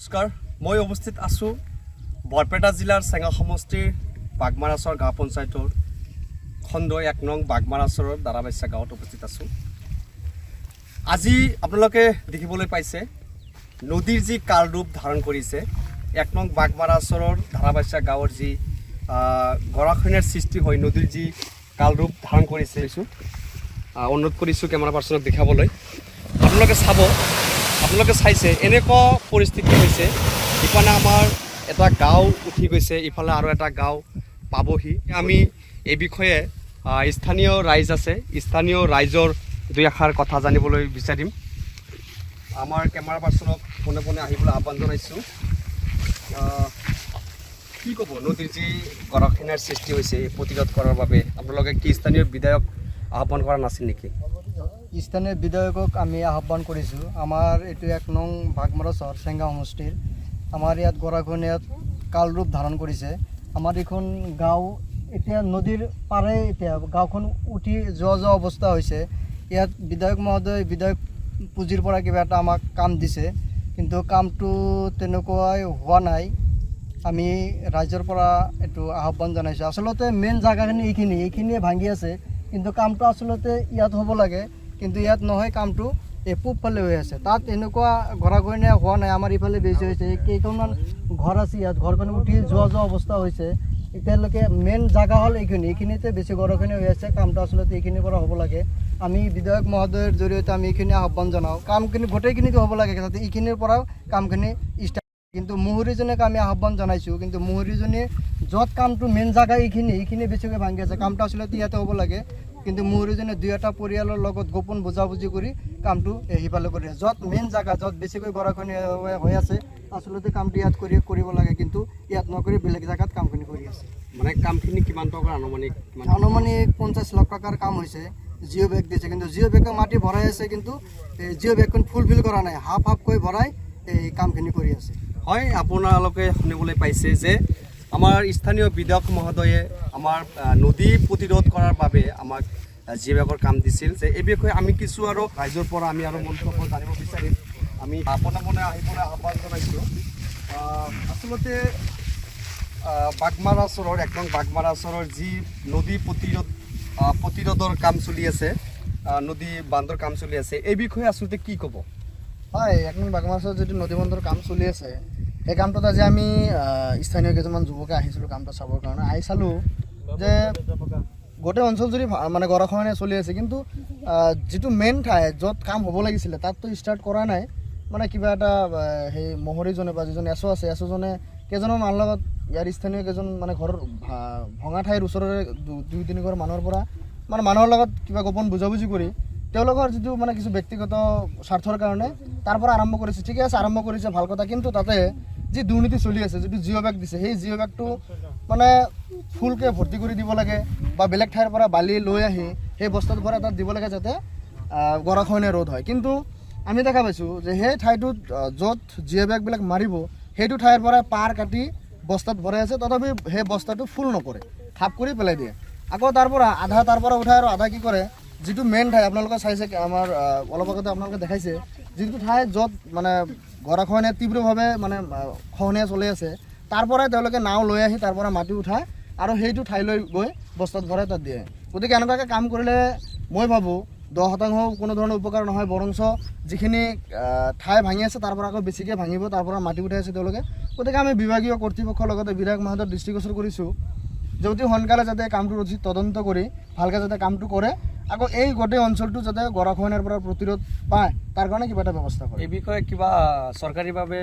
নমস্কাৰ, মই অৱস্থিত আছোঁ বৰপেটা জিলাৰ চেঙা সমষ্টিৰ বাগমাৰাচৰ গাঁও পঞ্চায়তৰ খণ্ড ১ নং বাগমাৰাচৰৰ দাৰাবাইছা গাঁৱত উপস্থিত আছোঁ। আজি আপোনালোকে দেখিবলৈ পাইছে নদীৰ যি কাল ৰূপ ধাৰণ কৰিছে ১ নং বাগমাৰাচৰৰ দাৰাবাইছা গাঁৱৰ যি গৰাখহনীয়াৰ সৃষ্টি হৈ নদীৰ যি কাল ৰূপ ধাৰণ কৰিছে। অনুৰোধ কৰিছোঁ কেমেৰা পাৰ্চনক দেখাবলৈ। আপোনালোকে চাইছে এনেকুৱা পৰিস্থিতি হৈছে, ইফালে আমাৰ এটা গাঁও উঠি গৈছে, ইফালে আৰু এটা গাঁও পাবহি। আমি এই বিষয়ে স্থানীয় ৰাইজ আছে, স্থানীয় ৰাইজৰ দুই এষাৰ কথা জানিবলৈ বিচাৰিম। আমাৰ কেমেৰা পাৰ্চনক পোনে পোনে আহিবলৈ আহ্বান জনাইছোঁ। কি ক'ব নদীৰ যি গৰাখহনীয়াৰ সৃষ্টি হৈছে প্ৰতিৰোধ কৰাৰ বাবে আপোনালোকে কি স্থানীয় বিধায়ক আহ্বান কৰা নাছিল নেকি? স্থানীয় বিধায়কক আমি আহ্বান কৰিছোঁ। আমাৰ এইটো ১ নং বাগমাৰাচৰ চেঙা সমষ্টিৰ আমাৰ ইয়াত গৰাখহনীয়াত কাল ৰূপ ধাৰণ কৰিছে। আমাৰ এইখন গাঁও এতিয়া নদীৰ পাৰে, এতিয়া গাঁওখন উঠি যোৱা অৱস্থা হৈছে। ইয়াত বিধায়ক মহোদয় বিধায়ক পুঁজিৰ পৰা কিবা এটা আমাক কাম দিছে, কিন্তু কামটো তেনেকুৱাই হোৱা নাই। আমি ৰাইজৰ পৰা এইটো আহ্বান জনাইছোঁ। আচলতে মেইন জেগাখিনি এইখিনিয়ে ভাঙি আছে, কিন্তু কামটো আচলতে ইয়াত হ'ব লাগে, কিন্তু ইয়াত নহয়, কামটো এই পূবফালে হৈ আছে। তাত এনেকুৱা গৰাখহনীয়া হোৱা নাই, আমাৰ ইফালে বেছি হৈছে। কেইখনমান ঘৰ আছে, ইয়াত ঘৰখন উঠি যোৱা অৱস্থা হৈছে। এতিয়ালৈকে মেইন জেগা হ'ল এইখিনিতে বেছি গৰাখহনীয়া হৈ আছে। কামটো আচলতে এইখিনিৰ পৰা হ'ব লাগে। আমি বিধায়ক মহোদয়ৰ জৰিয়তে আমি এইখিনি আহ্বান জনাওঁ, কামখিনি গোটেইখিনিকে হ'ব লাগে, যাতে এইখিনিৰ পৰাও কামখিনি ষ্টাৰ্ট। কিন্তু মুহুৰীজনীক আমি আহ্বান জনাইছোঁ, কিন্তু মুহুৰীজনীয়ে য'ত কামটো মেইন জেগা এইখিনি বেছিকৈ ভাঙি আছে। কামটো আচলতে ইয়াতে হ'ব লাগে, কিন্তু মুহুৰীজনে দুই এটা পৰিয়ালৰ লগত গোপন বুজাবুজি কৰি কামটো সিফালে কৰি আছে। য'ত মেইন জেগা, য'ত বেছিকৈ গৰাখহনীয়া হৈ আছে, আচলতে কামটো ইয়াত কৰিব লাগে, কিন্তু ইয়াত নকৰি বেলেগ জেগাত কামখিনি কৰি আছে। মানে কামখিনি কিমান টকাৰ আনুমানিক 50 লাখ টকাৰ কাম হৈছে। জিঅ' বেগ দিছে, কিন্তু জিঅ' বেগৰ মাটি ভৰাই আছে, কিন্তু জিঅ' বেগখন ফুলফিল কৰা নাই, হাফকৈ ভৰাই এই কামখিনি কৰি আছে। হয়, আপোনালোকে শুনিবলৈ পাইছে যে আমাৰ স্থানীয় বিধায়ক মহোদয়ে আমাৰ নদী প্ৰতিৰোধ কৰাৰ বাবে আমাক জিঅ' বেগৰ কাম দিছিল। যে এই বিষয়ে আমি কিছু আৰু ৰাইজৰ পৰা আমি আৰু মন্তব্য জানিব বিচাৰিম। আমি পোনে পোনে আহিবলৈ আহ্বান জনাইছোঁ। আচলতে বাগমাৰাচৰৰ ১ নং বাগমাৰাচৰৰ যি নদী প্ৰতিৰোধৰ কাম চলি আছে, নদী বান্ধৰ কাম চলি আছে, এই বিষয়ে আচলতে কি ক'ব? হয়, ১ নং বাগমাৰাচৰ যিটো নদী বান্ধৰ কাম চলি আছে, সেই কামটোত আজি আমি স্থানীয় কেইজনমান যুৱকে আহিছিলোঁ কামটো চাবৰ কাৰণে। আহি চালোঁ যে গোটেই অঞ্চল যদি মানে গৰাখহনীয়া চলি আছে, কিন্তু যিটো মেইন ঠাই য'ত কাম হ'ব লাগিছিলে তাততো ষ্টাৰ্ট কৰা নাই। মানে কিবা এটা সেই মহৰীজনে বা যিজন এছ' আছে, এছ'জনে কেইজনৰ মানুহৰ লগত ইয়াৰ স্থানীয় কেইজন মানে ঘৰৰ ভঙা ঠাইৰ ওচৰৰে ২-৩ ঘৰ মানুহৰ পৰা মানে মানুহৰ লগত কিবা গোপন বুজাবুজি কৰি তেওঁলোকৰ যিটো মানে কিছু ব্যক্তিগত স্বাৰ্থৰ কাৰণে তাৰ পৰা আৰম্ভ কৰিছে। ঠিকে আছে, আৰম্ভ কৰিছে, ভাল কথা, কিন্তু তাতে যি দুৰ্নীতি চলি আছে, যিটো জিঅ' বেগ দিছে, সেই জিঅ' বেগটো মানে ফুলকৈ ভৰ্তি কৰি দিব লাগে, বা বেলেগ ঠাইৰ পৰা বালি লৈ আহি সেই বস্তাটো ভৰাই তাত দিব লাগে, যাতে গৰাখহনীয়া ৰোধ হয়। কিন্তু আমি দেখা পাইছোঁ যে সেই ঠাইটোত য'ত জিঅ' বেগবিলাক মাৰিব, সেইটো ঠাইৰ পৰা পাৰ কাটি বস্তাত ভৰাই আছে, তথাপি সেই বস্তাটো ফুল নকৰে, থাপ কৰি পেলাই দিয়ে। আকৌ তাৰ পৰা উঠাই আৰু আধা কি কৰে, যিটো মেইন ঠাই আপোনালোকে চাইছে, আমাৰ অলপ আগতে আপোনালোকে দেখাইছে, যিটো ঠাই য'ত মানে গৰাখহনীয়া তীব্ৰভাৱে মানে খহনীয়া চলি আছে, তাৰ পৰাই তেওঁলোকে নাও লৈ আহি তাৰ পৰা মাটি উঠায় আৰু সেইটো ঠাইলৈ গৈ বস্তাত ভৰাই তাত দিয়ে। গতিকে এনেকুৱাকৈ কাম কৰিলে মই ভাবোঁ 10% কোনো ধৰণৰ উপকাৰ নহয়, বৰঞ্চ যিখিনি ঠাই ভাঙি আছে তাৰ পৰা আকৌ বেছিকৈ ভাঙিব, তাৰ পৰা মাটি উঠাই আছে তেওঁলোকে। গতিকে আমি বিভাগীয় কৰ্তৃপক্ষৰ লগতে বিধায়ক মহোদয়ৰ দৃষ্টিগোচৰ কৰিছোঁ যে অতি সোনকালে যাতে কামটো উচিত তদন্ত কৰি ভালকৈ যাতে কামটো কৰে, আকৌ এই গোটেই অঞ্চলটো যাতে গৰাখহনীয়াৰ পৰা প্ৰতিৰোধ পায়, তাৰ কাৰণে কিবা এটা ব্যৱস্থা কৰে। এই বিষয়ে কিবা চৰকাৰীভাৱে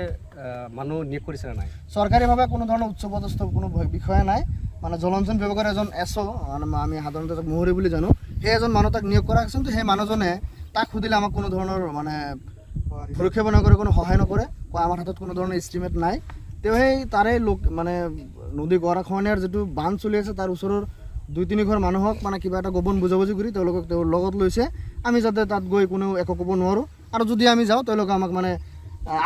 মানুহ নিয়োগ কৰিছে নাই? চৰকাৰীভাৱে কোনো ধৰণৰ উচ্চপদস্থ কোনো বিষয়া নাই। মানে জলসিঞ্চন বিভাগৰ এজন এছ' মানে আমি সাধাৰণতে মুহুৰী বুলি জানো, সেই এজন মানুহ তাক নিয়োগ কৰা হৈছে, কিন্তু সেই মানুহজনে তাক সুধিলে আমাক কোনো ধৰণৰ মানে সুৰক্ষা নকৰে, কোনো সহায় নকৰে, আমাৰ হাতত কোনো ধৰণৰ এষ্টিমেট নাই। তেওঁ সেই তাৰে মানে নদী গৰাখহনীয়াৰ যিটো বান্ধ চলি আছে তাৰ ওচৰৰ 2-3 ঘৰ মানুহক মানে কিবা এটা গোপন বুজাবুজি কৰি তেওঁলোকক তেওঁৰ লগত লৈছে। আমি যাতে তাত গৈ কোনেও একো ক'ব নোৱাৰোঁ, আৰু যদি আমি যাওঁ তেওঁলোকে আমাক মানে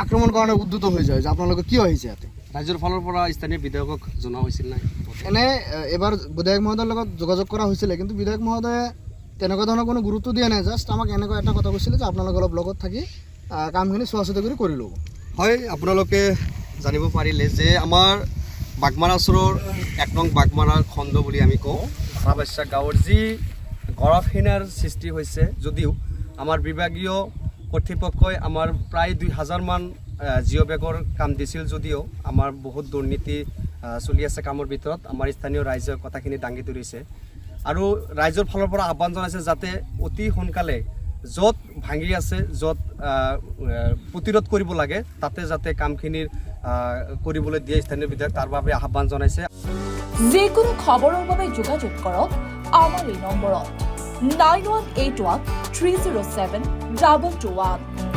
আক্ৰমণ কাৰণে উদ্যত হৈ যায় যে আপোনালোকে কিয় আহিছে ইয়াতে। ৰাজ্যৰ ফালৰ পৰা স্থানীয় বিধায়কক জনোৱা হৈছিল নাই? এনে এবাৰ বিধায়ক মহোদয়ৰ লগত যোগাযোগ কৰা হৈছিলে, কিন্তু বিধায়ক মহোদয়ে তেনেকুৱা ধৰণৰ কোনো গুৰুত্ব দিয়া নাই। জাষ্ট আমাক এনেকুৱা এটা কথা কৈছিলে যে আপোনালোকে অলপ লগত থাকি কামখিনি চোৱা চিতা কৰি ল'ব। হয় আপোনালোকে জানিব পাৰিলে যে আমাৰ বাগমাৰা ওচৰৰ 1 নং বাগমাৰা খণ্ড বুলি আমি কওঁ ধাৰাবাইছা গাঁৱৰ যি গৰাখহনীয়াৰ সৃষ্টি হৈছে যদিও আমাৰ বিভাগীয় কৰ্তৃপক্ষই আমাৰ প্ৰায় 2000 মান জিঅ' বেগৰ কাম দিছিল যদিও আমাৰ বহুত দুৰ্নীতি চলি আছে কামৰ ভিতৰত আমাৰ স্থানীয় ৰাইজৰ কথাখিনি দাঙি ধৰিছে আৰু ৰাইজৰ ফালৰ পৰা আহ্বান জনাইছে যাতে অতি সোনকালে য'ত ভাঙি আছে য'ত প্ৰতিৰোধ কৰিব লাগে তাতে যাতে কামখিনিৰ কৰিবলৈ দিয়ে স্থানীয় বিধায়ক তাৰ বাবে আহ্বান জনাইছে যিকোনো খবৰৰ বাবে যোগাযোগ কৰক আমাৰ এই নম্বৰত 9181 307 2221